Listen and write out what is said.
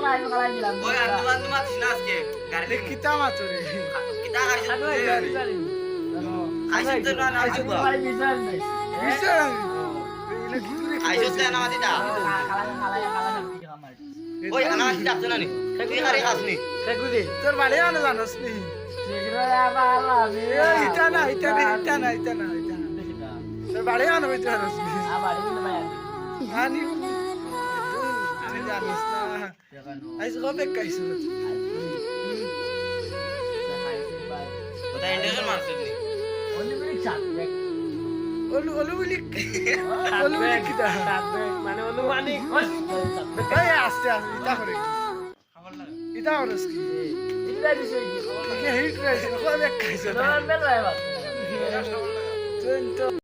ওই আর তোমার দিনা আজকে গাড়ি কিতা মাতরে কিতা গাড়ি আইসো তো না আইসো বিচার এনে কি করে আইসো তো না মাতিটা ওই আনা মাতিটা তো না নি তুই গাড়ি খাসনি তোর বাড়ি আনো জানোস নি ইটা না তোর বাড়ি আনো হইতে জানোস নি আনি আমি জানিস না আইস কবে কাইছ ওটা ইন্ডিকেশন মারছিস নি ওলু বলি কিতা মানে অনুমানিক এই আস্তে ইটা করে ইটা হরস কি হিট রাইছে কবে কাইছ